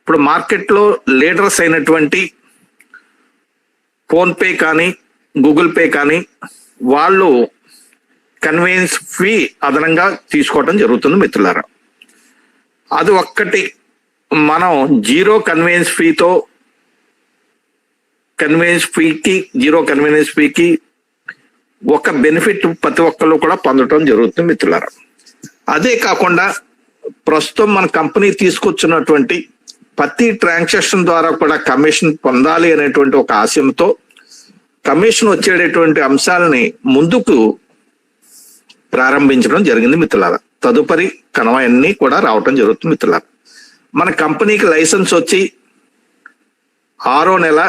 ఇప్పుడు మార్కెట్లో లీడర్స్ అయినటువంటి ఫోన్పే కానీ గూగుల్ పే కానీ వాళ్ళు కన్వీనియన్స్ ఫీ అదనంగా తీసుకోవడం జరుగుతుంది మిత్రులారా. అది ఒక్కటి మనం జీరో కన్వీనియన్స్ ఫీకి ఒక బెనిఫిట్ ప్రతి ఒక్కళ్ళు కూడా పొందడం జరుగుతుంది మిత్రులారా. అదే కాకుండా ప్రస్తుతం మన కంపెనీ తీసుకొచ్చినటువంటి ప్రతి ట్రాన్సాక్షన్ ద్వారా కూడా కమిషన్ పొందాలి అనేటువంటి ఒక ఆశయంతో కమిషన్ వచ్చేటటువంటి అంశాలని ముందుకు ప్రారంభించడం జరిగింది మిత్రులారా. తదుపరి కనవన్నీ కూడా రావటం జరుగుతుంది మిత్రులారా. మన కంపెనీకి లైసెన్స్ వచ్చి 6వ నెల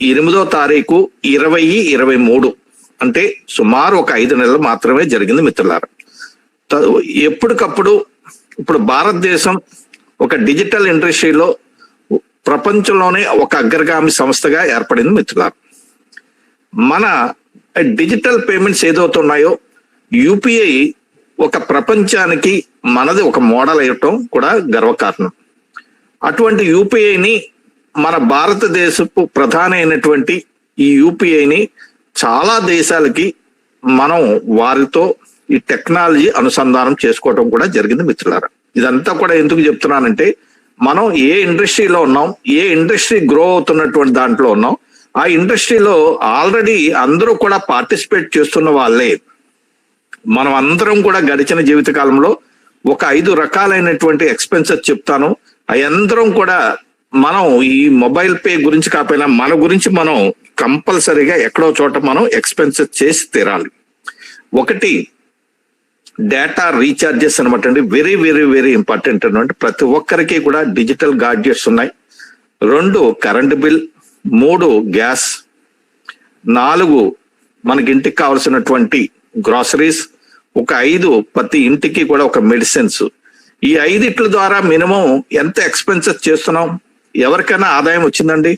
8వ తారీఖు 2023 అంటే సుమారు ఒక 5 నెలలు మాత్రమే జరిగింది మిత్రులారా. ఎప్పటికప్పుడు ఇప్పుడు భారతదేశం ఒక డిజిటల్ ఇండస్ట్రీలో ప్రపంచంలోనే ఒక అగ్రగామి సంస్థగా ఏర్పడింది మిత్రులారా. మన డిజిటల్ పేమెంట్స్ ఏదవుతున్నాయో యూపీఐ ఒక ప్రపంచానికి మనది ఒక మోడల్ అయ్యటం కూడా గర్వకారణం. అటువంటి యూపీఐని మన భారతదేశపు ప్రధాన అయినటువంటి ఈ యూపీఐని చాలా దేశాలకి మనం వారితో ఈ టెక్నాలజీ అనుసంధానం చేసుకోవడం కూడా జరిగింది మిత్రులారా. ఇదంతా కూడా ఎందుకు చెప్తున్నానంటే మనం ఏ ఇండస్ట్రీలో ఉన్నాం, ఏ ఇండస్ట్రీ గ్రో అవుతున్నటువంటి దాంట్లో ఉన్నాం, ఆ ఇండస్ట్రీలో ఆల్రెడీ అందరూ కూడా పార్టిసిపేట్ చేస్తున్న వాళ్ళే. మనం అందరం కూడా గడిచిన జీవితకాలంలో ఒక 5 రకాలైనటువంటి ఎక్స్పెన్సెస్ చెప్తాను. అయందరం కూడా మనం ఈ మొబైల్ పే గురించి కాకపోయినా మన గురించి మనం కంపల్సరీగా ఎక్కడో చోట మనం ఎక్స్పెన్సెస్ చేసి తీరాలి. ఒకటి డేటా రీఛార్జెస్ అనమాట అండి. వెరీ వెరీ వెరీ ఇంపార్టెంట్ అనమాట. ప్రతి ఒక్కరికి కూడా డిజిటల్ గాడ్జెట్స్ ఉన్నాయి. 2 కరెంట్ బిల్, 3 గ్యాస్, 4 మనకి ఇంటికి కావాల్సినటువంటి గ్రాసరీస్, ఒక 5 ప్రతి ఇంటికి కూడా ఒక మెడిసిన్స్. ఈ 5 ద్వారా మినిమం ఎంత ఎక్స్పెన్సెస్ చేస్తున్నాం? ఎవరికైనా ఆదాయం వచ్చిందండి?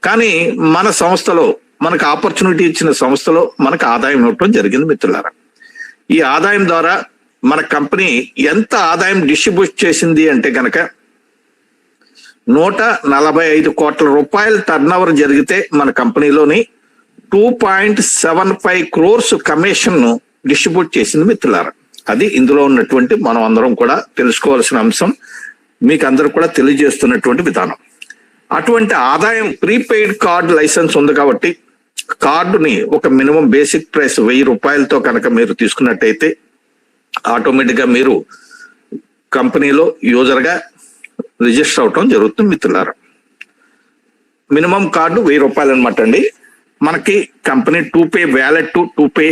కానీ మన సంస్థలో మనకు ఆపర్చునిటీ ఇచ్చిన సంస్థలో మనకు ఆదాయం ఇవ్వటం జరిగింది మిత్రులారా. ఈ ఆదాయం ద్వారా మన కంపెనీ ఎంత ఆదాయం డిస్ట్రిబ్యూట్ చేసింది అంటే కనుక 145 కోట్ల రూపాయల టర్న్ ఓవర్ జరిగితే మన కంపెనీలోని 2.75 crores కమిషన్ డిస్ట్రిబ్యూట్ చేసింది మిత్రులారా. అది ఇందులో ఉన్నటువంటి మనం అందరం కూడా తెలుసుకోవాల్సిన అంశం, మీకు అందరూ కూడా తెలియజేస్తున్నటువంటి విధానం. అటువంటి ఆదాయం ప్రీపెయిడ్ కార్డు లైసెన్స్ ఉంది కాబట్టి కార్డుని ఒక మినిమం బేసిక్ ప్రైస్ 1000 రూపాయలతో కనుక మీరు తీసుకున్నట్టయితే ఆటోమేటిక్గా మీరు కంపెనీలో యూజర్గా రిజిస్టర్ అవటం జరుగుతుంది మిత్రులారా. మినిమం కార్డు 1000 రూపాయలు అనమాట అండి. మనకి company 2Pay wallet, 2Pay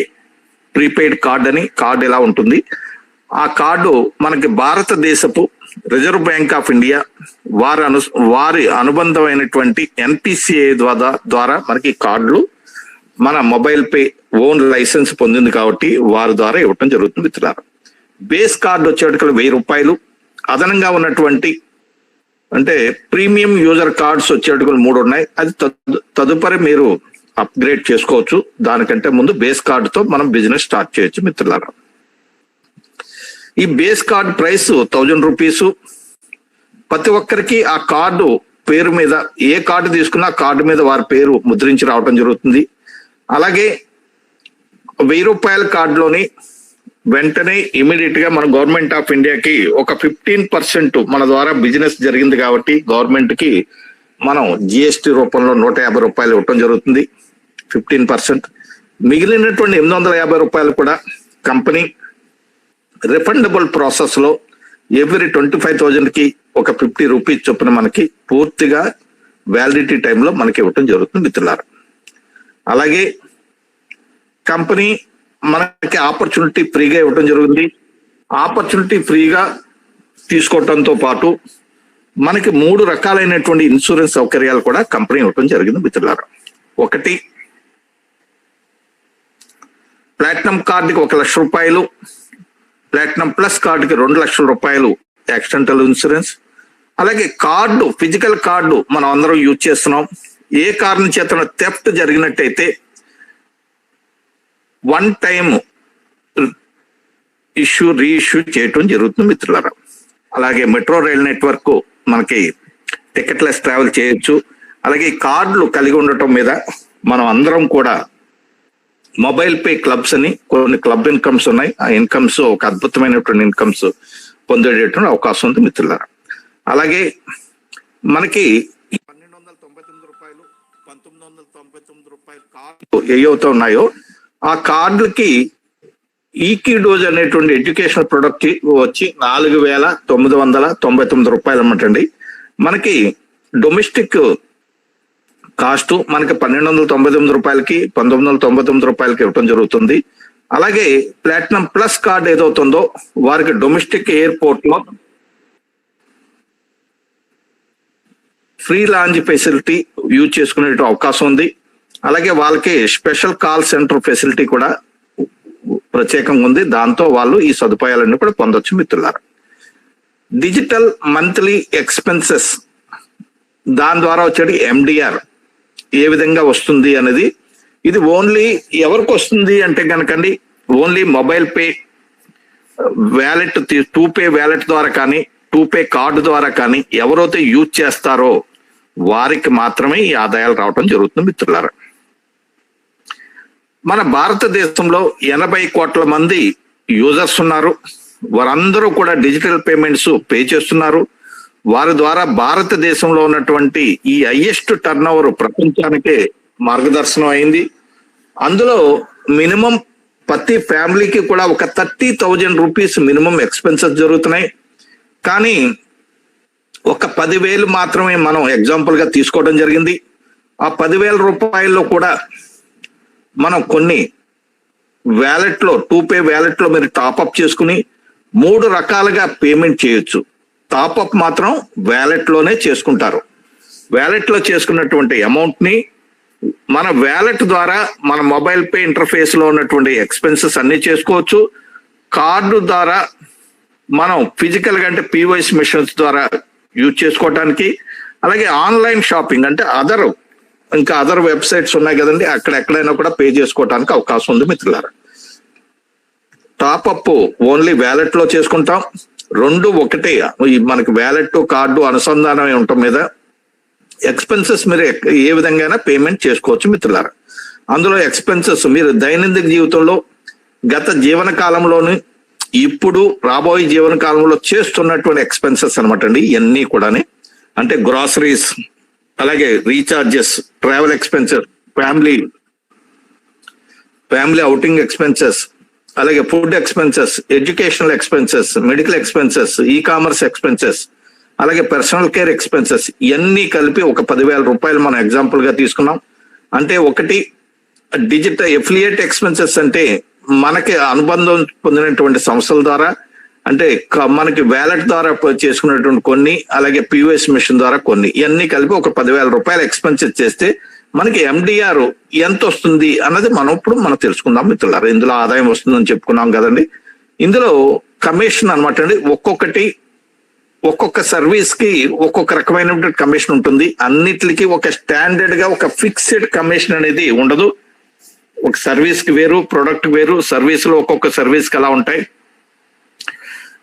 prepaid card అని కార్డు ఎలా ఉంటుంది. ఆ కార్డు మనకి భారతదేశపు రిజర్వ్ బ్యాంక్ ఆఫ్ ఇండియా వారి అనుబంధమైనటువంటి NPCI ద్వారా మనకి కార్డులు మన మొబైల్ పే ఓన్ లైసెన్స్ పొందింది కాబట్టి వారి ద్వారా ఇవ్వటం జరుగుతుంది మిత్రులారా. బేస్ కార్డు వచ్చేటికి 1000 రూపాయలు. అదనంగా ఉన్నటువంటి అంటే ప్రీమియం యూజర్ కార్డ్స్ వచ్చేటికి 3 ఉన్నాయి. అది తదుపరి మీరు అప్గ్రేడ్ చేసుకోవచ్చు. దానికంటే ముందు బేస్ కార్డుతో మనం బిజినెస్ స్టార్ట్ చేయొచ్చు మిత్రులారా. ఈ బేస్ కార్డ్ ప్రైస్ 1000 రూపీస్. ప్రతి ఒక్కరికి ఆ కార్డు పేరు మీద ఏ కార్డు తీసుకున్నా కార్డు మీద వారి పేరు ముద్రించి రావడం జరుగుతుంది. అలాగే 1000 రూపాయల కార్డులోని వెంటనే ఇమీడియట్ గా మన గవర్నమెంట్ ఆఫ్ ఇండియాకి ఒక 15% మన ద్వారా బిజినెస్ జరిగింది కాబట్టి గవర్నమెంట్ కి మనం GST రూపంలో 150 రూపాయలు ఇవ్వటం జరుగుతుంది, 15%. మిగిలినటువంటి 850 రూపాయలు కూడా కంపెనీ రిఫండబుల్ ప్రాసెస్ లో ఎవ్రీ 25,000 కి ఒక 50 రూపీస్ చొప్పున మనకి పూర్తిగా వ్యాలిడిటీ టైంలో మనకి ఇవ్వటం జరుగుతుంది మిత్రులారా. అలాగే కంపెనీ మనకి ఆపర్చునిటీ ఫ్రీగా ఇవ్వటం జరుగుతుంది. ఆపర్చునిటీ ఫ్రీగా తీసుకోవటంతో పాటు మనకి 3 రకాలైనటువంటి ఇన్సూరెన్స్ సౌకర్యాలు కూడా కంపెనీ ఇవ్వటం జరిగింది మిత్రులారా. ఒకటి ప్లాటినం కార్డుకి 1 లక్ష రూపాయలు, ప్లాటినం ప్లస్ కార్డుకి 2 లక్షల రూపాయలు యాక్సిడెంటల్ ఇన్సూరెన్స్. అలాగే కార్డు, ఫిజికల్ కార్డు మనం అందరం యూజ్ చేస్తున్నాం. ఏ కారణం చేతన థెఫ్ట్ జరిగినట్టయితే 1 టైం రీఇష్యూ చేయటం జరుగుతుంది మిత్రులారా. అలాగే మెట్రో రైల్ నెట్వర్క్ మనకి టికెట్లెస్ ట్రావెల్ చేయొచ్చు. అలాగే కార్డులు కలిగి ఉండటం మీద మనం అందరం కూడా మొబైల్ పే క్లబ్స్ అని కొన్ని క్లబ్ ఇన్కమ్స్ ఉన్నాయి. ఆ ఇన్కమ్స్ ఒక అద్భుతమైనటువంటి ఇన్కమ్స్ పొందేటటువంటి అవకాశం ఉంది మిత్రులారా. అలాగే మనకి 1299 రూపాయలు 1999 రూపాయలు కార్డు ఏవైతే ఉన్నాయో ఆ కార్డులకి ఈకీ డోజ్ అనేటువంటి ఎడ్యుకేషనల్ ప్రొడక్ట్ వచ్చి 4999 రూపాయలు అన్నమాటండి. మనకి డొమెస్టిక్ కాస్ట్ మనకి 1299 రూపాయలకి 1999 రూపాయలకి ఇవ్వటం జరుగుతుంది. అలాగే ప్లాటినం ప్లస్ కార్డ్ ఏదవుతుందో వారికి డొమెస్టిక్ ఎయిర్పోర్ట్ లో ఫ్రీ లాంజ్ ఫెసిలిటీ యూజ్ చేసుకునే అవకాశం ఉంది. అలాగే వాళ్ళకి స్పెషల్ కాల్ సెంటర్ ఫెసిలిటీ కూడా ప్రత్యేకంగా ఉంది. దాంతో వాళ్ళు ఈ సదుపాయాలన్నీ కూడా పొందొచ్చు మిత్రులారా. డిజిటల్ మంత్లీ ఎక్స్పెన్సెస్ దాని ద్వారా వచ్చేది ఎండిఆర్ ఏ విధంగా వస్తుంది అనేది, ఇది ఓన్లీ ఎవరికి వస్తుంది అంటే కనుకండి only mobile pay wallet 2Pay wallet ద్వారా కానీ 2Pay కార్డు ద్వారా కానీ ఎవరైతే యూజ్ చేస్తారో వారికి మాత్రమే ఈ ఆదాయాలు రావడం జరుగుతుంది మిత్రులారా. మన భారతదేశంలో 80 కోట్ల మంది యూజర్స్ ఉన్నారు. వారందరూ కూడా డిజిటల్ పేమెంట్స్ పే చేస్తున్నారు. వారి ద్వారా భారతదేశంలో ఉన్నటువంటి ఈ హైయెస్ట్ టర్న్ ఓవర్ ప్రపంచానికే మార్గదర్శనం అయింది. అందులో మినిమం ప్రతి ఫ్యామిలీకి కూడా ఒక 30,000 రూపీస్ మినిమం ఎక్స్పెన్సెస్ జరుగుతున్నాయి. కానీ ఒక 10,000 మాత్రమే మనం ఎగ్జాంపుల్ గా తీసుకోవడం జరిగింది. ఆ 10,000 రూపాయల్లో కూడా మనం కొన్ని వ్యాలెట్ లో 2Pay వ్యాలెట్ లో మీరు టాప్అప్ చేసుకుని 3 రకాలుగా పేమెంట్ చేయొచ్చు. టాప్అప్ మాత్రం వ్యాలెట్ లోనే చేసుకుంటారు. వ్యాలెట్ లో చేసుకున్నటువంటి అమౌంట్ ని మన వ్యాలెట్ ద్వారా మన మొబైల్ పే ఇంటర్ఫేస్ లో ఉన్నటువంటి ఎక్స్పెన్సెస్ అన్ని చేసుకోవచ్చు. కార్డు ద్వారా మనం ఫిజికల్ గా అంటే POS మిషన్స్ ద్వారా యూజ్ చేసుకోవటానికి, అలాగే ఆన్లైన్ షాపింగ్ అంటే అదర్ వెబ్సైట్స్ ఉన్నాయి కదండి, అక్కడ ఎక్కడైనా కూడా పే చేసుకోవడానికి అవకాశం ఉంది మిత్రులారా. టాప్అప్ ఓన్లీ వ్యాలెట్ లో చేసుకుంటాం. 2 ఒకటే, మనకి వ్యాలెట్ కార్డు అనుసంధానం ఉండటం మీద ఎక్స్పెన్సెస్ మీరు ఏ విధంగా పేమెంట్ చేసుకోవచ్చు మిత్రులారా. అందులో ఎక్స్పెన్సెస్ మీరు దైనందిక జీవితంలో గత జీవన కాలంలోని ఇప్పుడు రాబోయే జీవన కాలంలో చేస్తున్నటువంటి ఎక్స్పెన్సెస్ అనమాట అండి ఇవన్నీ కూడా. అంటే గ్రాసరీస్, అలాగే recharges, travel expenses, family outing expenses, అలాగే food expenses, educational expenses, medical expenses, commerce expenses, అలాగే పర్సనల్ కేర్ ఎక్స్పెన్సెస్ ఇవన్నీ కలిపి ఒక 10,000 రూపాయలు మనం ఎగ్జాంపుల్ గా తీసుకున్నాం. అంటే ఒకటి డిజిటల్ ఎఫిలియేట్ ఎక్స్పెన్సెస్ అంటే మనకి అనుబంధం పొందినటువంటి సంస్థల ద్వారా, అంటే మనకి వ్యాలెట్ ద్వారా చేసుకున్నటువంటి కొన్ని, అలాగే POS మిషన్ ద్వారా కొన్ని, ఇవన్నీ కలిపి ఒక 10,000 రూపాయలు ఎక్స్పెన్సెస్ చేస్తే మనకి ఎండిఆర్ ఎంత వస్తుంది అన్నది మనం తెలుసుకుందాం మిత్రులారా. ఇందులో ఆదాయం వస్తుందని చెప్పుకున్నాం కదండి. ఇందులో కమిషన్ అనమాట అండి. ఒక్కొక్క సర్వీస్ కి ఒక్కొక్క రకమైనటువంటి కమిషన్ ఉంటుంది. అన్నిటికీ ఒక స్టాండర్డ్ గా ఒక ఫిక్స్డ్ కమిషన్ అనేది ఉండదు. ఒక సర్వీస్ కి వేరు, ప్రొడక్ట్ వేరు, సర్వీస్ లో ఒక్కొక్క సర్వీస్ కి అలా ఉంటాయి.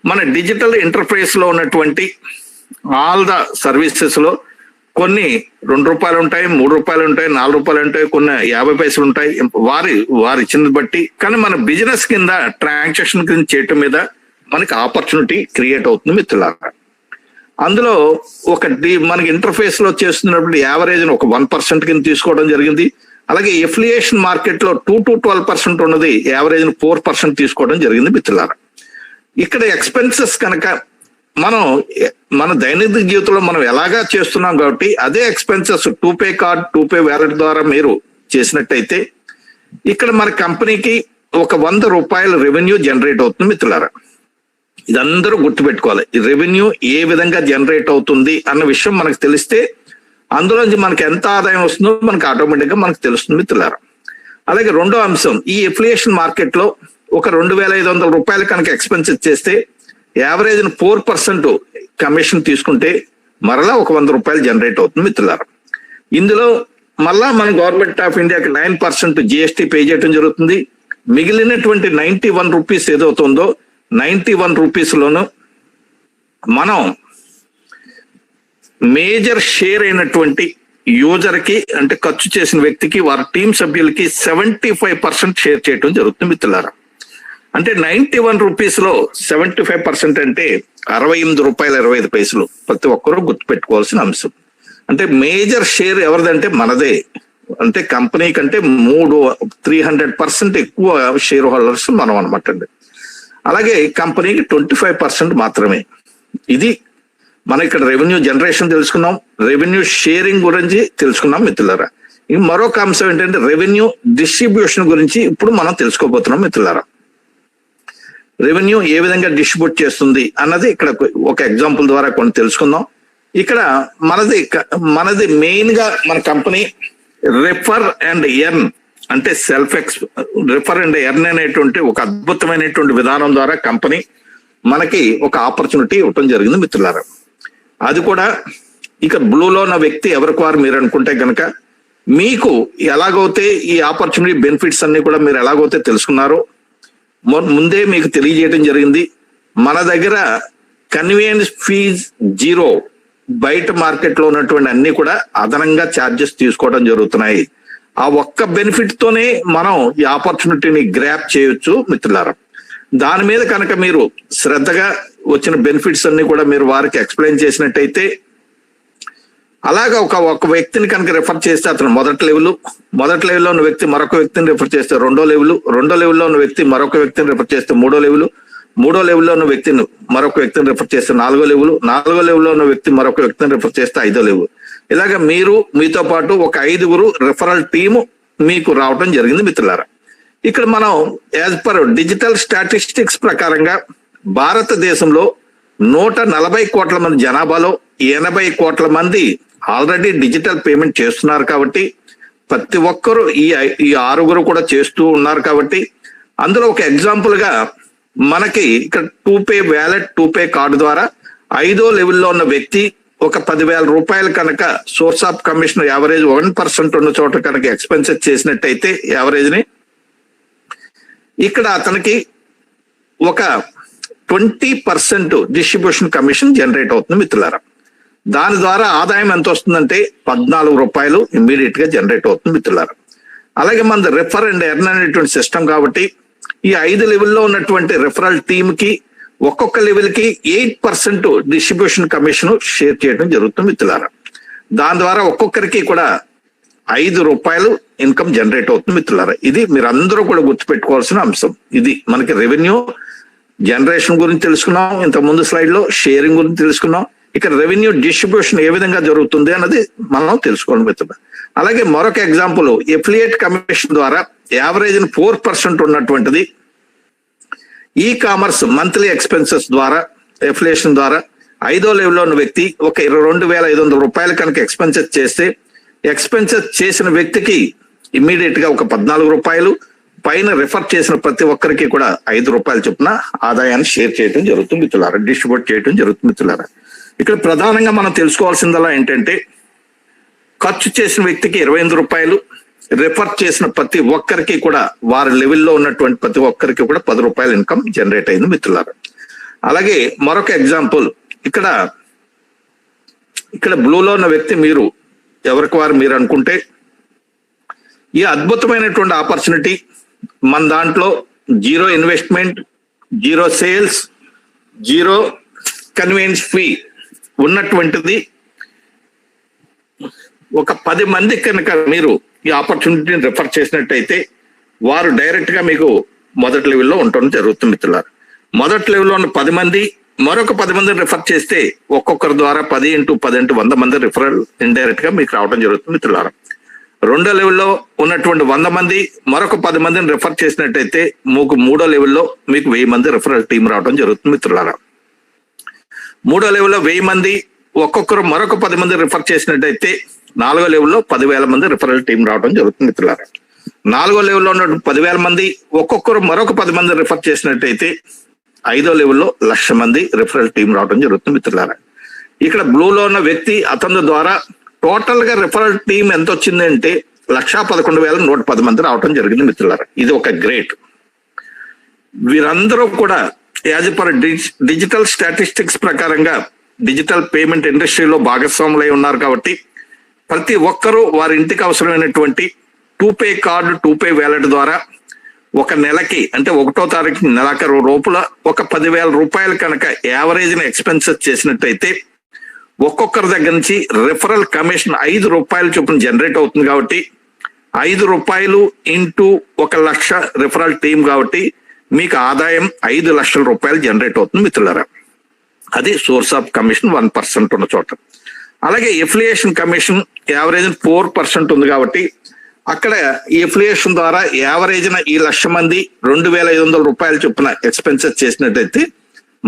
మన డిజిటల్ ఇంటర్ఫేస్ లో ఉన్నటువంటి ఆల్ ద సర్వీసెస్ లో కొన్ని 2 రూపాయలు ఉంటాయి, 3 రూపాయలు ఉంటాయి, 4 రూపాయలు ఉంటాయి, కొన్ని 50 పైసలు ఉంటాయి, వారి ఇచ్చింది బట్టి. కానీ మన బిజినెస్ కింద ట్రాన్సాక్షన్ కింద చేయటం మీద మనకి ఆపర్చునిటీ క్రియేట్ అవుతుంది మిత్రులారా. అందులో మనకి ఇంటర్ఫేస్ లో చేస్తున్నప్పుడు యావరేజ్ ఒక 1% కింద తీసుకోవడం జరిగింది. అలాగే ఎఫిలియేషన్ మార్కెట్ లో 2 to 12% ఉన్నది, యావరేజ్ 4% తీసుకోవడం జరిగింది మిత్రులారా. ఇక్కడ ఎక్స్పెన్సెస్ కనుక మన దైనందిక జీవితంలో మనం ఎలాగా చేస్తున్నాం కాబట్టి అదే expenses 2Pay card 2Pay wallet ద్వారా మీరు చేసినట్టయితే ఇక్కడ మన కంపెనీకి ఒక 100 రూపాయల రెవెన్యూ జనరేట్ అవుతుంది మిత్రులారా. ఇదందరూ గుర్తుపెట్టుకోవాలి. ఈ రెవెన్యూ ఏ విధంగా జనరేట్ అవుతుంది అన్న విషయం మనకు తెలిస్తే అందులోంచి మనకి ఎంత ఆదాయం వస్తుందో మనకి ఆటోమేటిక్ గా మనకు తెలుస్తుంది మిత్రులారా. అలాగే రెండో అంశం, ఈ ఎఫిలియేషన్ మార్కెట్ లో ఒక 2,500 రూపాయలు కనుక ఎక్స్పెన్సెస్ చేస్తే యావరేజ్ 4% కమిషన్ తీసుకుంటే మరలా ఒక 100 రూపాయలు జనరేట్ అవుతుంది మిత్రులారా. ఇందులో మళ్ళా మన గవర్నమెంట్ ఆఫ్ ఇండియాకి 9% GST పే చేయడం జరుగుతుంది. మిగిలినటువంటి 91 రూపీస్ ఏదవుతుందో 91 రూపీస్ లోను మనం మేజర్ షేర్ అయినటువంటి యూజర్ కి అంటే ఖర్చు చేసిన వ్యక్తికి వారి టీం సభ్యులకి 75% షేర్ చేయడం జరుగుతుంది మిత్రులారా. అంటే 91 రూపీస్ లో 75% అంటే ₹68.25 ప్రతి ఒక్కరూ గుర్తుపెట్టుకోవాల్సిన అంశం. అంటే మేజర్ షేర్ ఎవరిదంటే మనదే. అంటే కంపెనీ కంటే 300% ఎక్కువ షేర్ హోల్డర్స్ మనం అనమాట అండి. అలాగే కంపెనీకి 25% మాత్రమే. ఇది మనం ఇక్కడ రెవెన్యూ జనరేషన్ తెలుసుకున్నాం, రెవెన్యూ షేరింగ్ గురించి తెలుసుకున్నాం మిత్రులారా. మరొక అంశం ఏంటంటే రెవెన్యూ డిస్ట్రిబ్యూషన్ గురించి ఇప్పుడు మనం తెలుసుకోబోతున్నాం మిత్రులారా. రెవెన్యూ ఏ విధంగా డిస్ట్రిబ్యూట్ చేస్తుంది అన్నది ఇక్కడ ఒక ఎగ్జాంపుల్ ద్వారా కొన్ని తెలుసుకుందాం. ఇక్కడ మనది మెయిన్ గా మన కంపెనీ రిఫర్ అండ్ ఎర్న్ అంటే రిఫర్ అండ్ ఎర్న్ అనేటువంటి ఒక అద్భుతమైనటువంటి విధానం ద్వారా కంపెనీ మనకి ఒక ఆపర్చునిటీ ఇవ్వటం జరిగింది మిత్రులారా. అది కూడా ఇక బ్లూలో ఉన్న వ్యక్తి ఎవరికి వారు మీరు అనుకుంటే కనుక మీకు ఎలాగైతే ఈ ఆపర్చునిటీ బెనిఫిట్స్ అన్ని కూడా మీరు ఎలాగైతే తెలుసుకున్నారో ముందే మీకు తెలియజేయడం జరిగింది. మన దగ్గర కన్వీనియన్స్ ఫీజ్ 0, బయట మార్కెట్ లో ఉన్నటువంటి అన్ని కూడా అదనంగా ఛార్జెస్ తీసుకోవడం జరుగుతున్నాయి. ఆ ఒక్క బెనిఫిట్ తోనే మనం ఈ ఆపర్చునిటీని గ్రాప్ చేయొచ్చు మిత్రులారా. దాని మీద కనుక మీరు శ్రద్ధగా వచ్చిన బెనిఫిట్స్ అన్ని కూడా మీరు వారికి ఎక్స్ప్లెయిన్ చేసినట్టయితే, అలాగా ఒక వ్యక్తిని కనుక రిఫర్ చేస్తే అతను మొదటి లెవెల్లో ఉన్న వ్యక్తి మరొక వ్యక్తిని రిఫర్ చేస్తే రెండో లెవెల్లో ఉన్న వ్యక్తి మరొక వ్యక్తిని రిఫర్ చేస్తే మూడో లెవెల్లో ఉన్న వ్యక్తిని మరొక వ్యక్తిని రిఫర్ చేస్తే నాలుగో లెవెల్లో ఉన్న వ్యక్తి మరొక వ్యక్తిని రిఫర్ చేస్తే 5వ లెవెల్. ఇలాగా మీతో పాటు ఒక 5గురు రిఫరల్ టీము మీకు రావడం జరిగింది మిత్రులారా. ఇక్కడ మనం యాజ్ పర్ డిజిటల్ స్టాటిస్టిక్స్ ప్రకారంగా భారతదేశంలో 140 కోట్ల మంది జనాభాలో 80 కోట్ల మంది ఆల్రెడీ డిజిటల్ పేమెంట్ చేస్తున్నారు. కాబట్టి ప్రతి ఒక్కరూ ఈ 6గురు కూడా చేస్తూ ఉన్నారు. కాబట్టి అందులో ఒక ఎగ్జాంపుల్ గా మనకి ఇక్కడ 2Pay వ్యాలెట్ 2Pay కార్డు ద్వారా 5వ లెవెల్లో ఉన్న వ్యక్తి ఒక 10,000 రూపాయలు కనుక సోర్స్ ఆఫ్ కమిషన్ యావరేజ్ 1% ఉన్న చోట కనుక ఎక్స్పెన్సెస్ చేసినట్టయితే యావరేజ్ ని ఇక్కడ అతనికి ఒక 20% డిస్ట్రిబ్యూషన్ కమిషన్ జనరేట్ అవుతుంది మిత్రులారా. దాని ద్వారా ఆదాయం ఎంత వస్తుందంటే ₹14 ఇమ్మీడియట్ గా జనరేట్ అవుతుంది మిత్రులారా. అలాగే మన రిఫర్ అండ్ ఎర్న్ అనేటువంటి సిస్టమ్ కాబట్టి ఈ 5 లెవెల్లో ఉన్నటువంటి రిఫరల్ టీమ్ కి ఒక్కొక్క లెవెల్ కి 8% డిస్ట్రిబ్యూషన్ కమిషన్ షేర్ చేయడం జరుగుతుంది మిత్రులారా. దాని ద్వారా ఒక్కొక్కరికి కూడా ₹5 ఇన్కమ్ జనరేట్ అవుతుంది మిత్రులారా. ఇది మీరు అందరూ కూడా గుర్తుపెట్టుకోవాల్సిన అంశం. ఇది మనకి రెవెన్యూ జనరేషన్ గురించి తెలుసుకున్నాం, ఇంత ముందు స్లైడ్ లో షేరింగ్ గురించి తెలుసుకున్నాం. ఇక్కడ రెవెన్యూ డిస్ట్రిబ్యూషన్ ఏ విధంగా జరుగుతుంది అన్నది మనం తెలుసుకోవడం మిత్రులు. అలాగే మరొక ఎగ్జాంపుల్ ఎఫిలియేట్ కమిషన్ ద్వారా యావరేజ్ 4% ఉన్నటువంటిది ఈ కామర్స్ మంత్లీ ఎక్స్పెన్సెస్ ద్వారా ఎఫిలియేషన్ ద్వారా 5వ లెవెల్లో ఉన్న వ్యక్తి ఒక ₹22,500 కనుక ఎక్స్పెన్సెస్ చేసిన వ్యక్తికి ఇమ్మీడియట్ గా ఒక ₹14 పైన రిఫర్ చేసిన ప్రతి ఒక్కరికి కూడా ₹5 చొప్పున ఆదాయాన్ని షేర్ చేయడం జరుగుతుంది మిత్రులారా, డిస్ట్రిబ్యూట్ చేయడం జరుగుతుంది మిత్రులారా. ఇక్కడ ప్రధానంగా మనం తెలుసుకోవాల్సిందల్లా ఏంటంటే ఖర్చు చేసిన వ్యక్తికి ₹25, రిఫర్ చేసిన ప్రతి ఒక్కరికి కూడా వారి లెవెల్లో ఉన్నటువంటి ప్రతి ఒక్కరికి కూడా ₹10 ఇన్కమ్ జనరేట్ అయింది మిత్రులారా. అలాగే మరొక ఎగ్జాంపుల్ ఇక్కడ బ్లూలో ఉన్న వ్యక్తి ఎవరికి వారు మీరు అనుకుంటే ఈ అద్భుతమైనటువంటి ఆపర్చునిటీ మన దాంట్లో 0 ఇన్వెస్ట్మెంట్, 0 సేల్స్, 0 కన్వీనియన్స్ ఫీ ఉన్నటువంటిది. ఒక 10 మంది కనుక మీరు ఈ ఆపర్చునిటీని రిఫర్ చేసినట్టయితే వారు డైరెక్ట్ గా మీకు మొదటి లెవెల్లో ఉండటం జరుగుతుంది మిత్రులారా. మొదటి లెవెల్లో ఉన్న 10 మంది మరొక 10 మందిని రిఫర్ చేస్తే ఒక్కొక్కరి ద్వారా 10 × 10 × 100 మంది రిఫరల్ ఇండైరెక్ట్ గా మీకు రావడం జరుగుతుంది మిత్రులారా. 2వ లెవెల్లో ఉన్నటువంటి 100 మంది మరొక 10 మందిని రిఫర్ చేసినట్టయితే 3వ లెవెల్లో మీకు 1000 మంది రిఫరల్ టీం రావడం జరుగుతుంది మిత్రులారా. 3వ లెవెల్లో 1000 మంది ఒక్కొక్కరు మరొక 10 మంది రిఫర్ చేసినట్టయితే 4వ లెవెల్లో 10,000 మంది రిఫరల్ టీం రావడం జరుగుతుంది మిత్రులారా. 4వ లెవెల్లో ఉన్న 10,000 మంది ఒక్కొక్కరు మరొక 10 మంది రిఫర్ చేసినట్టయితే 5వ లెవెల్లో 1,00,000 మంది రిఫరల్ టీం రావడం జరుగుతుంది మిత్రులారా. ఇక్కడ బ్లూలో ఉన్న వ్యక్తి అతని ద్వారా టోటల్ గా రిఫరల్ టీం ఎంత వచ్చిందంటే 1,11,110 మంది రావడం జరిగింది మిత్రులారా. ఇది ఒక గ్రేట్. వీరందరూ కూడా యాజ్ పర్ డిజిటల్ స్టాటిస్టిక్స్ ప్రకారంగా డిజిటల్ పేమెంట్ ఇండస్ట్రీలో భాగస్వాములై ఉన్నారు కాబట్టి ప్రతి ఒక్కరూ వారి ఇంటికి అవసరమైనటువంటి టూపే కార్డు, టూపే వ్యాలెట్ ద్వారా ఒక నెలకి అంటే 1వ తారీఖు నెలాఖరు లోపల ఒక 10,000 రూపాయలు కనుక యావరేజ్ ఎక్స్పెన్సెస్ చేసినట్టయితే ఒక్కొక్కరి దగ్గర నుంచి రిఫరల్ కమిషన్ 5 రూపాయల చొప్పున జనరేట్ అవుతుంది. కాబట్టి 5 రూపాయలు ఇంటూ 1,00,000 రిఫరల్ టీం కాబట్టి మీకు ఆదాయం 5 లక్షల రూపాయలు జనరేట్ అవుతుంది మిత్రులారా. అది సోర్స్ ఆఫ్ కమిషన్ 1% ఉన్న చోట. అలాగే ఎఫిలియేషన్ కమిషన్ యావరేజ్ 4% ఉంది కాబట్టి అక్కడ ఈ ఎఫిలియేషన్ ద్వారా యావరేజ్ ఈ 1,00,000 మంది 2,500 రూపాయలు చొప్పున ఎక్స్పెన్సెస్ చేసినట్టయితే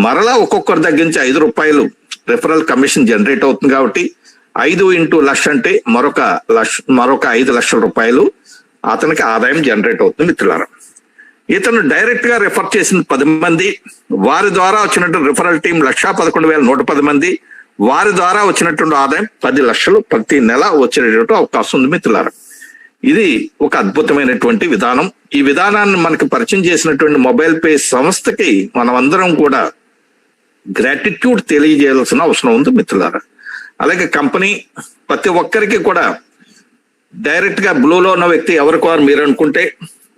మరలా ఒక్కొక్కరి దగ్గర నుంచి 5 రూపాయలు రిఫరల్ కమిషన్ జనరేట్ అవుతుంది. కాబట్టి 5 ఇంటూ 1,00,000 అంటే మరొక 5 లక్షల రూపాయలు అతనికి ఆదాయం జనరేట్ అవుతుంది మిత్రులారా. ఇతను డైరెక్ట్ గా రిఫర్ చేసిన 10 మంది, వారి ద్వారా వచ్చినటువంటి రిఫరల్ టీం 1,11,110 మంది, వారి ద్వారా వచ్చినటువంటి ఆదాయం 10 లక్షలు ప్రతి నెల వచ్చేటటువంటి అవకాశం ఉంది మిత్రులారా. ఇది ఒక అద్భుతమైనటువంటి విధానం. ఈ విధానాన్ని మనకి పరిచయం చేసినటువంటి మొబైల్ పే సంస్థకి మనం అందరం కూడా గ్రాటిట్యూడ్ తెలియజేయాల్సిన అవసరం ఉంది మిత్రులారా. అలాగే కంపెనీ ప్రతి ఒక్కరికి కూడా డైరెక్ట్ గా బ్లూలో ఉన్న వ్యక్తి ఎవరికి వారు మీరు అనుకుంటే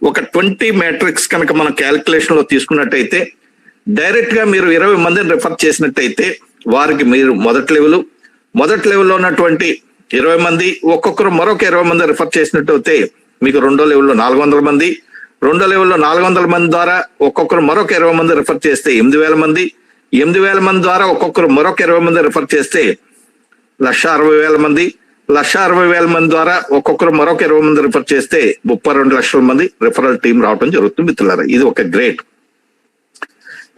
ఒక 20 మ్యాట్రిక్స్ కనుక మనం క్యాలిక్యులేషన్ లో తీసుకున్నట్టయితే డైరెక్ట్ గా మీరు 20 మందిని రిఫర్ చేసినట్టయితే వారికి మీరు మొదటి లెవెల్లో ఉన్నటువంటి 20 మంది ఒక్కొక్కరు మరొక 20 మంది రిఫర్ చేసినట్టయితే మీకు 2వ లెవెల్లో 400 మంది, 2వ లెవెల్లో 400 మంది ద్వారా ఒక్కొక్కరు మరొక 20 మంది రిఫర్ చేస్తే 8,000 మంది, 8,000 మంది ద్వారా ఒక్కొక్కరు మరొక 20 మంది రిఫర్ చేస్తే 1,60,000 మంది, 1,60,000 మంది ద్వారా ఒక్కొక్కరు మరొక 20 మంది రిఫర్ చేస్తే 32 లక్షల మంది రిఫరల్ టీం రావడం జరుగుతుంది మిత్రులారా. ఇది ఒక గ్రేట్.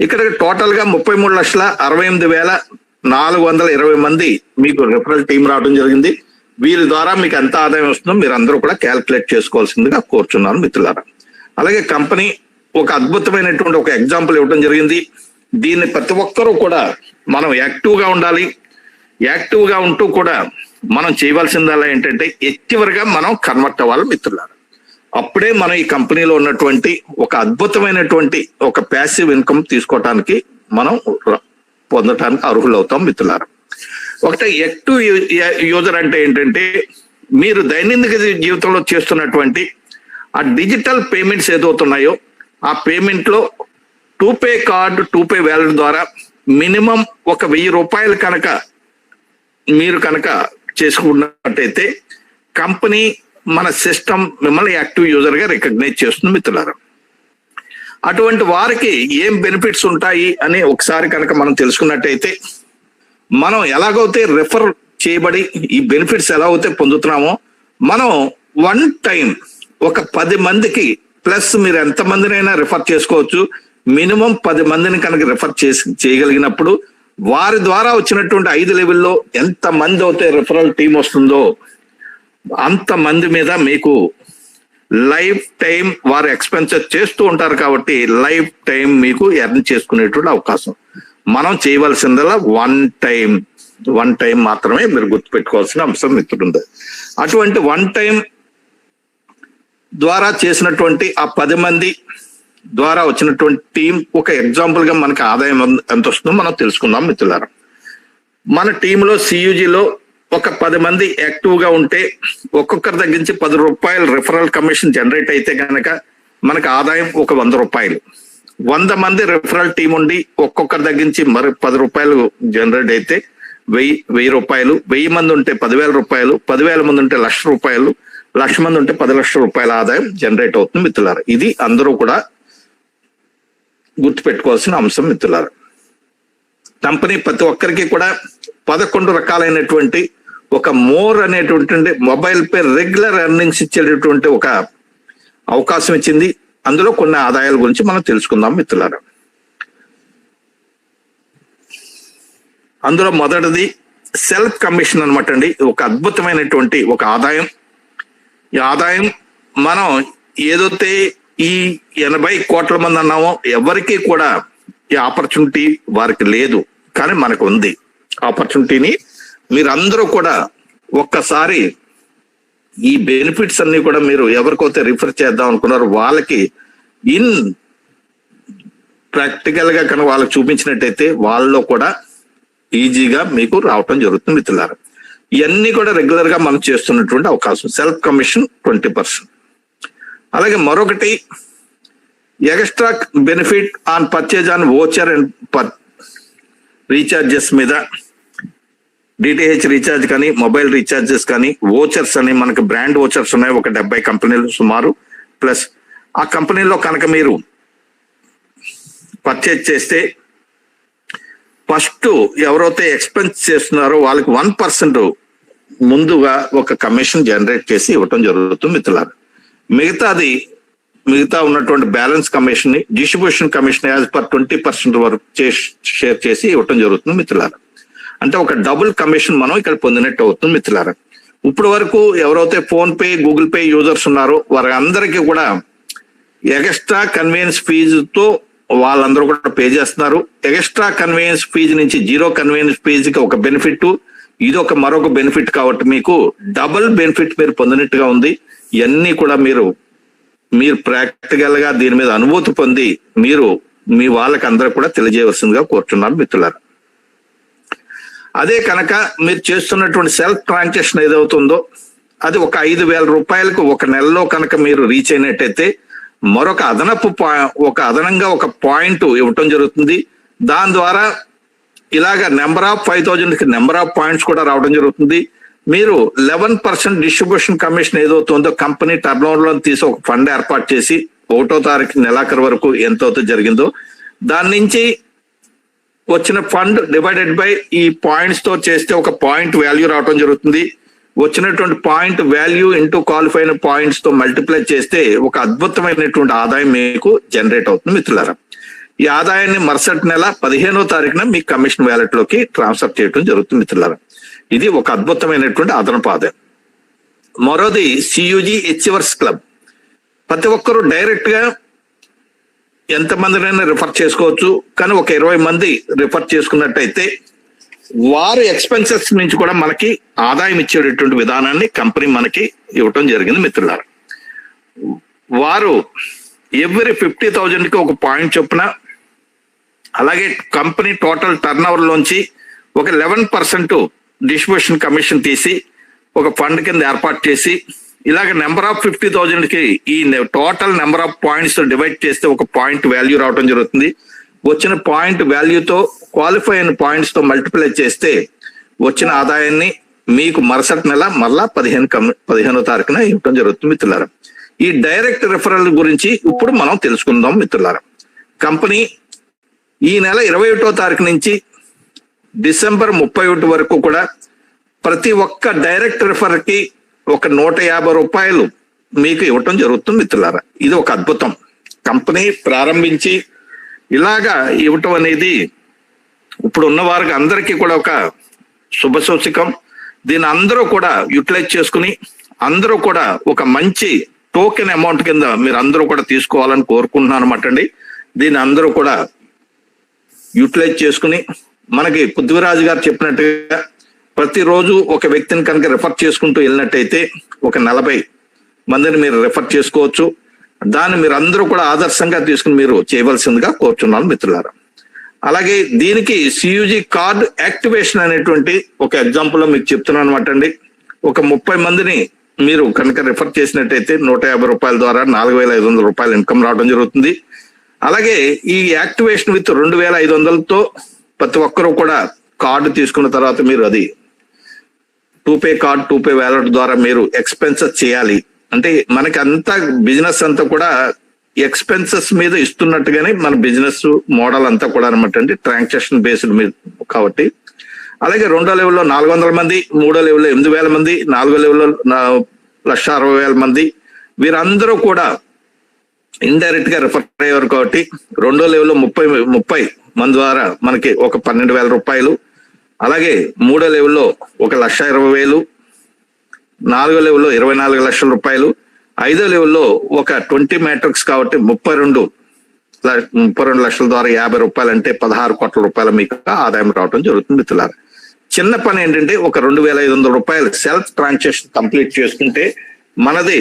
ఇక్కడ టోటల్ గా 33,68,420 మంది మీకు రిఫరల్ టీం రావడం జరిగింది. వీరి ద్వారా మీకు ఎంత ఆదాయం వస్తుందో మీరు అందరూ కూడా క్యాల్కులేట్ చేసుకోవాల్సిందిగా కోరుచున్నాను మిత్రులారా. అలాగే కంపెనీ ఒక అద్భుతమైనటువంటి ఒక ఎగ్జాంపుల్ ఇవ్వడం జరిగింది. దీన్ని ప్రతి ఒక్కరూ కూడా మనం యాక్టివ్గా ఉండాలి. యాక్టివ్గా ఉంటూ కూడా మనం చేయవలసిందల్లా ఏంటంటే చివరిగా మనం కన్వర్ట్ అవ్వాలి మిత్రులారా. అప్పుడే మనం ఈ కంపెనీలో ఉన్నటువంటి ఒక అద్భుతమైనటువంటి ఒక ప్యాసివ్ ఇన్కమ్ తీసుకోవటానికి మనం పొందటానికి అర్హులవుతాం మిత్రులారా. ఒకటి యాక్టివ్ యూజర్ అంటే ఏంటంటే మీరు దైనందిక జీవితంలో చేస్తున్నటువంటి ఆ డిజిటల్ పేమెంట్స్ ఏదవుతున్నాయో ఆ పేమెంట్ లో టూపే కార్డు, టూపే వ్యాలెట్ ద్వారా మినిమం ఒక 1,000 రూపాయలు కనుక మీరు కనుక చేసుకున్నట్టయితే కంపెనీ మన సిస్టమ్ మిమ్మల్ని యాక్టివ్ యూజర్ గా రికగ్నైజ్ చేస్తుంది మిత్రులారా. అటువంటి వారికి ఏం బెనిఫిట్స్ ఉంటాయి అని ఒకసారి కనుక మనం తెలుసుకున్నట్టయితే మనం ఎలాగైతే రిఫర్ చేయబడి ఈ బెనిఫిట్స్ ఎలా అయితే పొందుతున్నామో మనం వన్ టైం ఒక 10 మందికి ప్లస్ మీరు ఎంత మందినైనా రిఫర్ చేసుకోవచ్చు. మినిమం 10 మందిని కనుక రిఫర్ చేయగలిగినప్పుడు వారి ద్వారా వచ్చినటువంటి 5 లెవెల్లో ఎంత మంది అయితే రిఫరల్ టీం వస్తుందో అంత మంది మీద మీకు లైఫ్ టైం వారు ఎక్స్పెన్సెస్ చేస్తూ ఉంటారు. కాబట్టి లైఫ్ టైం మీకు ఎర్న్ చేసుకునేటువంటి అవకాశం. మనం చేయవలసిందల్లా వన్ టైం మాత్రమే మీరు గుర్తుపెట్టుకోవాల్సిన అంశం మిత్రుడు. అటువంటి వన్ టైం ద్వారా చేసినటువంటి ఆ 10 మంది ద్వారా వచ్చినటువంటి టీం ఒక ఎగ్జాంపుల్ గా మనకి ఆదాయం ఎంత వస్తుందో మనం తెలుసుకుందాం మిత్రులారా. మన టీంలో సియూజీలో ఒక 10 మంది యాక్టివ్ గా ఉంటే ఒక్కొక్కరి దగ్గర నుంచి 10 రూపాయలు రిఫరల్ కమిషన్ జనరేట్ అయితే కనుక మనకు ఆదాయం ఒక 100 రూపాయలు. 100 మంది రిఫరల్ టీం ఉండి ఒక్కొక్కరి దగ్గర నుంచి మరి 10 రూపాయలు జనరేట్ అయితే 1,000 రూపాయలు. 1000 మంది ఉంటే 10,000 రూపాయలు, 10,000 మంది ఉంటే 1,00,000 రూపాయలు, 1,00,000 మంది ఉంటే 10 లక్షల రూపాయల ఆదాయం జనరేట్ అవుతుంది మిత్రులారా. ఇది అందరూ కూడా గుర్తుపెట్టుకోవాల్సిన అంశం మిత్రులారా. కంపెనీ ప్రతి ఒక్కరికి కూడా 11 రకాలైనటువంటి ఒక మోర్ అనేటువంటి మొబైల్ పే రెగ్యులర్ ఎర్నింగ్స్ ఇచ్చేటటువంటి ఒక అవకాశం ఇచ్చింది. అందులో కొన్ని ఆదాయాల గురించి మనం తెలుసుకుందాం మిత్రులారా. అందులో మొదటిది సెల్ఫ్ కమిషన్ అనమాట అండి. ఒక అద్భుతమైనటువంటి ఒక ఆదాయం. ఈ ఆదాయం మనం ఏదైతే ఈ 80 కోట్ల మంది అన్నామో ఎవరికి కూడా ఈ ఆపర్చునిటీ వారికి లేదు, కానీ మనకు ఉంది. ఆపర్చునిటీని మీరందరూ కూడా ఒక్కసారి ఈ బెనిఫిట్స్ అన్ని కూడా మీరు ఎవరికైతే రిఫర్ చేద్దాం అనుకున్నారో వాళ్ళకి ఇన్ ప్రాక్టికల్ గా కనుక వాళ్ళకి చూపించినట్టయితే వాళ్ళలో కూడా ఈజీగా మీకు రావటం జరుగుతుంది మిత్రులారా. ఇవన్నీ కూడా రెగ్యులర్ గా మనం చేస్తున్నటువంటి అవకాశం. Self commission 20%. అలాగే మరొకటి extra benefit on purchase on voucher and recharges మీద, డిటిహెచ్ రీఛార్జ్ కానీ మొబైల్ రీఛార్జెస్ కానీ వోచర్స్ అని మనకు బ్రాండ్ వోచర్స్ ఉన్నాయి ఒక 70 కంపెనీలు సుమారు. ప్లస్ ఆ కంపెనీలో కనుక మీరు పర్చేజ్ చేస్తే ఫస్ట్ ఎవరైతే ఎక్స్పెన్స్ చేస్తున్నారో వాళ్ళకి 1% ముందుగా ఒక కమిషన్ జనరేట్ చేసి ఇవ్వటం జరుగుతుంది మిత్రులారా. మిగతా ఉన్నటువంటి బ్యాలెన్స్ కమిషన్ ని డిస్ట్రిబ్యూషన్ కమిషన్ యాజ్ పర్ 20% వరకు షేర్ చేసి ఇవ్వటం జరుగుతుంది మిత్రులారా. అంటే ఒక డబుల్ కమిషన్ మనం ఇక్కడ పొందినట్టు అవుతుంది మిత్రులారా. ఇప్పుడు వరకు ఎవరైతే phone pay Google pay users ఉన్నారో వారి అందరికీ కూడా ఎక్స్ట్రా కన్వీనియన్స్ ఫీజుతో వాళ్ళందరూ కూడా పే చేస్తున్నారు. ఎక్స్ట్రా కన్వీనియన్స్ ఫీజు నుంచి 0 కన్వీనియన్స్ ఫీజుకి ఒక బెనిఫిట్, ఇది ఒక మరొక బెనిఫిట్ కాబట్టి మీకు డబుల్ బెనిఫిట్ మీరు పొందినట్టుగా ఉంది. ఇవన్నీ కూడా మీరు ప్రాక్టికల్ గా దీని మీద అనుభూతి పొంది మీరు మీ వాళ్ళకి అందరూ కూడా తెలియజేయవలసిందిగా కోరుతున్నాను మిత్రులారా. అదే కనుక మీరు చేస్తున్నటువంటి సెల్ఫ్ ట్రాన్సాక్షన్ ఏదవుతుందో అది ఒక 5,000 రూపాయలకు ఒక నెలలో కనుక మీరు రీచ్ అయినట్టయితే మరొక అదనంగా ఒక పాయింట్ ఇవ్వటం జరుగుతుంది. దాని ద్వారా ఇలాగ నెంబర్ ఆఫ్ 5,000కి నెంబర్ ఆఫ్ పాయింట్స్ కూడా రావడం జరుగుతుంది. మీరు 11% డిస్ట్రిబ్యూషన్ కమిషన్ ఏదవుతుందో కంపెనీ టర్న్ ఓవర్ లో తీసి ఒక ఫండ్ ఏర్పాటు చేసి 1వ తారీఖు నెలాఖరు వరకు ఎంతైతే జరిగిందో దాని నుంచి వచ్చిన ఫండ్ డివైడెడ్ బై ఈ పాయింట్స్ తో చేస్తే ఒక పాయింట్ వాల్యూ రావడం జరుగుతుంది. వచ్చినటువంటి పాయింట్ వాల్యూ ఇంటూ క్వాలిఫై అయిన పాయింట్స్ తో మల్టిప్లై చేస్తే ఒక అద్భుతమైనటువంటి ఆదాయం మీకు జనరేట్ అవుతుంది మిత్రులారా. ఈ ఆదాయాన్ని మరుసటి నెల 15వ తారీఖున మీ కమిషన్ వ్యాలెట్ లోకి ట్రాన్స్ఫర్ చేయడం జరుగుతుంది మిత్రులారా. ఇది ఒక అద్భుతమైనటువంటి అదనపు ఆదాయం. మరోది సియుజి హెచ్వర్స్ క్లబ్. ప్రతి ఒక్కరూ డైరెక్ట్ గా ఎంతమందినైనా రిఫర్ చేసుకోవచ్చు. కానీ ఒక 20 మంది రిఫర్ చేసుకున్నట్టయితే వారు ఎక్స్పెన్సెస్ నుంచి కూడా మనకి ఆదాయం ఇచ్చేటటువంటి విధానాన్ని కంపెనీ మనకి ఇవ్వటం జరిగింది మిత్రులారా. వారు ఎవ్రీ 50,000కి ఒక పాయింట్ చొప్పున, అలాగే కంపెనీ టోటల్ టర్న్ ఓవర్ లోంచి ఒక 11% డిస్ట్రిబ్యూషన్ కమిషన్ తీసి ఒక ఫండ్ కింద ఏర్పాటు చేసి ఇలాగ నెంబర్ ఆఫ్ 50,000కి ఈ total number of points divide చేస్తే ఒక పాయింట్ వాల్యూ రావడం జరుగుతుంది. వచ్చిన పాయింట్ వాల్యూతో క్వాలిఫై అయిన పాయింట్స్ తో మల్టిప్లై చేస్తే వచ్చిన ఆదాయాన్ని మీకు మరుసటి నెల మళ్ళా 15వ తారీఖున ఇవ్వడం జరుగుతుంది మిత్రులారా. ఈ డైరెక్ట్ రిఫరల్ గురించి ఇప్పుడు మనం తెలుసుకుందాం మిత్రులారా. కంపెనీ ఈ నెల 21వ తారీఖు నుంచి డిసెంబర్ 31 వరకు కూడా ప్రతి ఒక్క డైరెక్ట్ రిఫర్ కి ఒక 150 రూపాయలు మీకు ఇవ్వటం జరుగుతుంది మిత్రులారా. ఇది ఒక అద్భుతం. కంపెనీ ప్రారంభించి ఇలాగా ఇవ్వటం అనేది ఇప్పుడు ఉన్న వారికి అందరికీ కూడా ఒక శుభసూచకం. దీన్ని అందరూ కూడా యూటిలైజ్ చేసుకుని అందరూ కూడా ఒక మంచి టోకెన్ అమౌంట్ కింద మీరు అందరూ కూడా తీసుకోవాలని కోరుకుంటున్నాను అన్నమాట అండి. దీన్ని అందరూ కూడా యూటిలైజ్ చేసుకుని మనకి పృథ్వీరాజు గారు చెప్పినట్టుగా ప్రతిరోజు ఒక వ్యక్తిని కనుక రిఫర్ చేసుకుంటూ వెళ్ళినట్టయితే ఒక 40 మందిని మీరు రిఫర్ చేసుకోవచ్చు. దాన్ని మీరు అందరూ కూడా ఆదర్శంగా తీసుకుని మీరు చేయవలసిందిగా కోరుచున్నాను మిత్రులారా. అలాగే దీనికి సియుజి కార్డ్ యాక్టివేషన్ అనేటువంటి ఒక ఎగ్జాంపుల్ మీకు చెప్తున్నాను అనమాట అండి. ఒక 30 మందిని మీరు కనుక రిఫర్ చేసినట్టయితే 150 రూపాయల ద్వారా 4,500 రూపాయలు ఇన్కమ్ రావడం జరుగుతుంది. అలాగే ఈ యాక్టివేషన్ విత్ 2,500తో ప్రతి ఒక్కరూ కూడా కార్డు తీసుకున్న తర్వాత మీరు అది 2Pay కార్డ్ 2Pay వ్యాలెట్ ద్వారా మీరు ఎక్స్పెన్సెస్ చేయాలి. అంటే మనకి అంతా బిజినెస్ అంతా కూడా ఎక్స్పెన్సెస్ మీద ఇస్తున్నట్టుగానే మన బిజినెస్ మోడల్ అంతా కూడా అనమాట అండి, ట్రాన్సాక్షన్ బేస్డ్ మీద కాబట్టి. అలాగే 2వ లెవెల్లో 400 మంది, 3వ లెవెల్లో 8,000 మంది, 4వ లెవెల్లో 1,60,000 మంది వీరందరూ కూడా ఇండైరెక్ట్ గా రిఫర్ అయ్యారు కాబట్టి 2వ లెవెల్లో 30 మంది ద్వారా మనకి ఒక 12,000 రూపాయలు, అలాగే 3వ లెవెల్లో ఒక 1,20,000, 4వ లెవెల్లో 24 లక్షల రూపాయలు, 5వ లెవెల్లో ఒక 20 మ్యాట్రిక్స్ కాబట్టి 32 లక్షల ద్వారా 50 రూపాయలు అంటే 16 కోట్ల రూపాయలు మీకు ఆదాయం రావడం జరుగుతుంది మిత్రులారా. చిన్న పని ఏంటంటే ఒక 2,500 రూపాయలు సెల్ఫ్ ట్రాన్సాక్షన్ కంప్లీట్ చేసుకుంటే మనది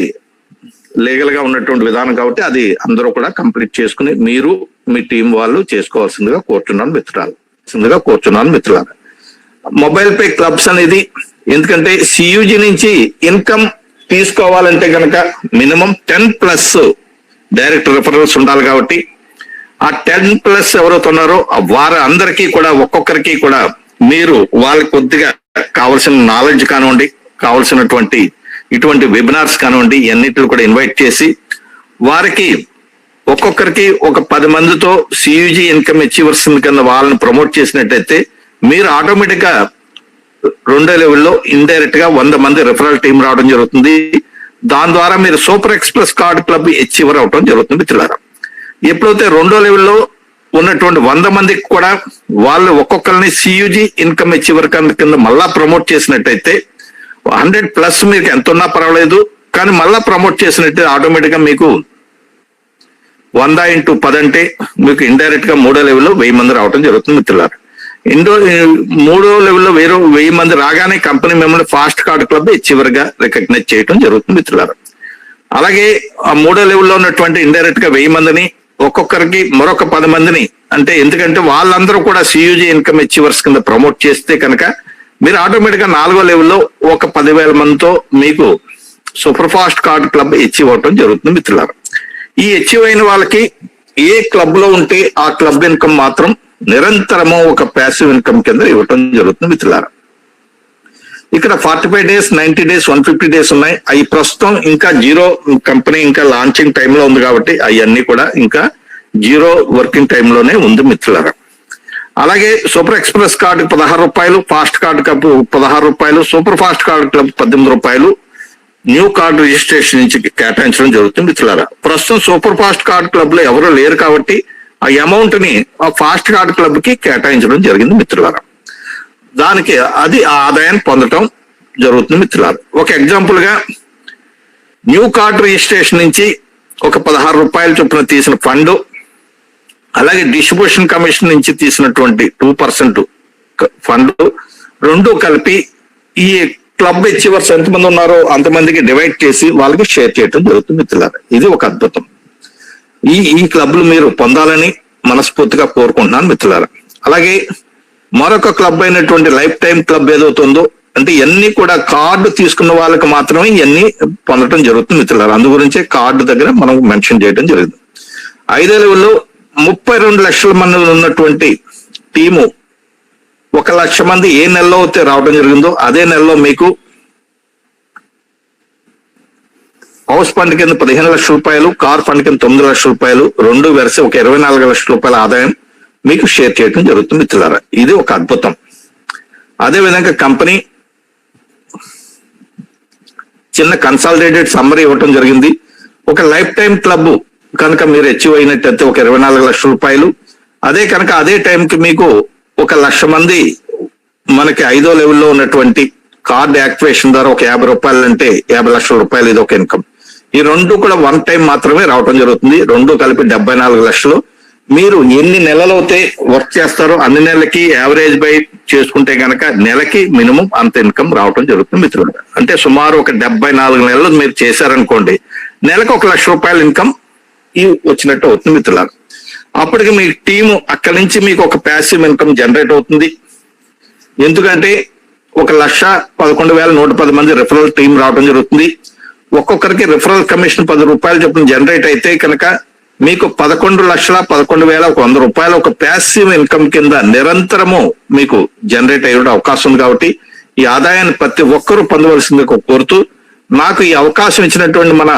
లీగల్ గా ఉన్నటువంటి విధానం కాబట్టి అది అందరూ కూడా కంప్లీట్ చేసుకుని మీరు మీ టీం వాళ్ళు చేసుకోవాల్సిందిగా కోరుచున్నాను మిత్రులారా. మొబైల్ పే క్లబ్స్ అనేది, ఎందుకంటే సియూజీ నుంచి ఇన్కమ్ తీసుకోవాలంటే కనుక మినిమం 10+ డైరెక్ట్ రిఫరల్స్ ఉండాలి కాబట్టి ఆ 10+ ఎవరైతే ఉన్నారో వారు అందరికీ కూడా ఒక్కొక్కరికి కూడా మీరు వాళ్ళకి కొద్దిగా కావలసిన నాలెడ్జ్ కానివ్వండి, కావలసినటువంటి ఇటువంటి వెబినార్స్ కానివ్వండి, ఇవన్నిటిని కూడా ఇన్వైట్ చేసి వారికి ఒక్కొక్కరికి ఒక 10 మందితో సియూజీ ఇన్కమ్ అచీవర్స్ కింద వాళ్ళని ప్రమోట్ చేసినట్టయితే మీరు ఆటోమేటిక్ గా 2వ లెవెల్లో ఇండైరెక్ట్ గా 100 మంది రిఫరల్ టీం రావడం జరుగుతుంది. దాని ద్వారా మీరు super express card club achiever అవడం జరుగుతుంది మిత్రులారా. ఎప్పుడైతే 2వ లెవెల్లో ఉన్నటువంటి 100 మందికి కూడా వాళ్ళు ఒక్కొక్కరిని సియూజీ ఇన్కమ్ అచీవర్ కింద మళ్ళా ప్రమోట్ చేసినట్టయితే 100+ మీకు ఎంత ఉన్నా పర్వాలేదు, కానీ మళ్ళా ప్రమోట్ చేసినట్టు ఆటోమేటిక్ గా మీకు 100 × 10 అంటే మీకు ఇండైరెక్ట్ గా 3వ లెవెల్లో 1000 మంది రావడం జరుగుతుంది మిత్రులారా. 3వ లెవెల్లో 1000 మంది రాగానే కంపెనీ మిమ్మల్ని ఫాస్ట్ కార్డ్ క్లబ్ అచీవర్ గా రికగ్నైజ్ చేయడం జరుగుతుంది మిత్రులారా. అలాగే ఆ 3వ లెవెల్లో ఉన్నటువంటి ఇండైరెక్ట్ గా 1000 మందిని ఒక్కొక్కరికి మరొక 10 మందిని, అంటే ఎందుకంటే వాళ్ళందరూ కూడా సియూజీ ఇన్కమ్ అచీవర్స్ కింద ప్రమోట్ చేస్తే కనుక మీరు ఆటోమేటిక్ గా 4వ లెవెల్లో ఒక 10,000 మందితో మీకు super fast card club achieve అవడం జరుగుతుంది మిత్రులారా. ఈ అచీవ్ అయిన వాళ్ళకి ఏ క్లబ్ లో ఉంటే ఆ క్లబ్ ఇన్కమ్ మాత్రం నిరంతరము ఒక ప్యాసివ్ ఇన్కమ్ కింద ఇవ్వటం జరుగుతుంది మిత్రులారా. ఇక్కడ 45 days, 90 days, 150 days ఉన్నాయి. అవి ప్రస్తుతం ఇంకా జీరో, కంపెనీ ఇంకా లాంచింగ్ టైంలో ఉంది కాబట్టి అవన్నీ కూడా ఇంకా జీరో వర్కింగ్ టైంలోనే ఉంది మిత్రులారా. అలాగే సూపర్ ఎక్స్ప్రెస్ కార్డు 16 రూపాయలు, ఫాస్ట్ కార్డు క్లబ్ 16 రూపాయలు, సూపర్ ఫాస్ట్ కార్డు క్లబ్ 18 రూపాయలు న్యూ కార్డు రిజిస్ట్రేషన్ నుంచి కేటాయించడం జరుగుతుంది మిత్రులారా. ప్రస్తుతం సూపర్ ఫాస్ట్ కార్డు క్లబ్ లో ఎవరు లేరు కాబట్టి ఆ అమౌంట్ ని ఆ ఫాస్ట్ కార్డు క్లబ్ కి కేటాయించడం జరిగింది మిత్రులారా. దానికి అది ఆ ఆదాయాన్ని పొందటం జరుగుతుంది మిత్రులారా. ఒక ఎగ్జాంపుల్ గా న్యూ కార్డు రిజిస్ట్రేషన్ నుంచి ఒక 16 రూపాయల చొప్పున తీసిన ఫండ్, అలాగే డిస్ట్రిబ్యూషన్ కమిషన్ నుంచి తీసినటువంటి 2% ఫండ్, రెండు కలిపి ఈ క్లబ్ అచీవర్స్ ఎంతమంది ఉన్నారో అంతమందికి డివైడ్ చేసి వాళ్ళకి షేర్ చేయడం జరుగుతుంది మిత్రులారా. ఇది ఒక అద్భుతం. ఈ క్లబ్లు మీరు పొందాలని మనస్ఫూర్తిగా కోరుకుంటున్నాను మిత్రులారా. అలాగే మరొక క్లబ్ అయినటువంటి లైఫ్ టైం క్లబ్ ఏదవుతుందో, అంటే ఇవన్నీ కూడా కార్డు తీసుకున్న వాళ్ళకి మాత్రమే ఇవన్నీ పొందడం జరుగుతుంది మిత్రులారా. అందు గురించే కార్డు దగ్గర మనం మెన్షన్ చేయడం జరిగింది. 5వ లెవెల్లో 32 లక్షల మంది ఉన్నటువంటి టీము 1 లక్ష మంది ఏ నెలలో అయితే రావడం జరిగిందో అదే నెలలో మీకు హౌస్ ఫండ్ కింద 15 లక్షల రూపాయలు, కార్ ఫండ్ కింద 9 లక్షల రూపాయలు, రెండు వెరసి ఒక 24 లక్షల రూపాయల ఆదాయం మీకు షేర్ చేయడం జరుగుతుంది మిత్రులారా. ఇది ఒక అద్భుతం. అదేవిధంగా కంపెనీ చిన్న కన్సాలిడేటెడ్ సమ్మరీ ఇవ్వటం జరిగింది. ఒక లైఫ్ టైం క్లబ్ కనుక మీరు అచీవ్ అయినట్టయితే ఒక 24 లక్షల రూపాయలు, అదే కనుక అదే టైంకి మీకు 1 లక్ష మంది మనకి 5వ లెవెల్లో ఉన్నటువంటి కార్డ్ యాక్టివేషన్ ద్వారా ఒక 50 రూపాయలు అంటే 50 లక్షల రూపాయలు, ఇది ఒక ఇన్కమ్. ఈ రెండు కూడా 1 టైం మాత్రమే రావడం జరుగుతుంది. రెండు కలిపి 74 లక్షలు. మీరు ఎన్ని నెలలు అయితే వర్క్ చేస్తారో అన్ని నెలలకి యావరేజ్ బై చేసుకుంటే కనుక నెలకి మినిమం అంత ఇన్కమ్ రావడం జరుగుతుంది మిత్రులు. అంటే సుమారు ఒక 74 నెలలు మీరు చేశారనుకోండి, నెలకు 1 లక్ష రూపాయల ఇన్కమ్ వచ్చినట్టు అవుతుంది మిత్రులారా. అప్పటికి మీ టీము అక్కడి నుంచి మీకు ఒక ప్యాసివ్ ఇన్కమ్ జనరేట్ అవుతుంది. ఎందుకంటే 1,11,110 మంది రిఫరల్ టీం రావడం జరుగుతుంది. ఒక్కొక్కరికి రిఫరల్ కమిషన్ 10 రూపాయలు చొప్పున జనరేట్ అయితే కనుక మీకు 11,11,100 రూపాయలు ఒక ప్యాసివ్ ఇన్కమ్ కింద నిరంతరము మీకు జనరేట్ అయ్యే అవకాశం ఉంది. కాబట్టి ఈ ఆదాయాన్ని ప్రతి ఒక్కరూ పొందవలసిందిగా కోరుతూ, నాకు ఈ అవకాశం ఇచ్చినటువంటి మన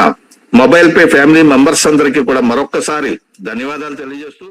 మొబైల్ పే ఫ్యామిలీ మెంబర్స్ అందరికీ కూడా మరొక్కసారి ధన్యవాదాలు తెలియజేస్తూ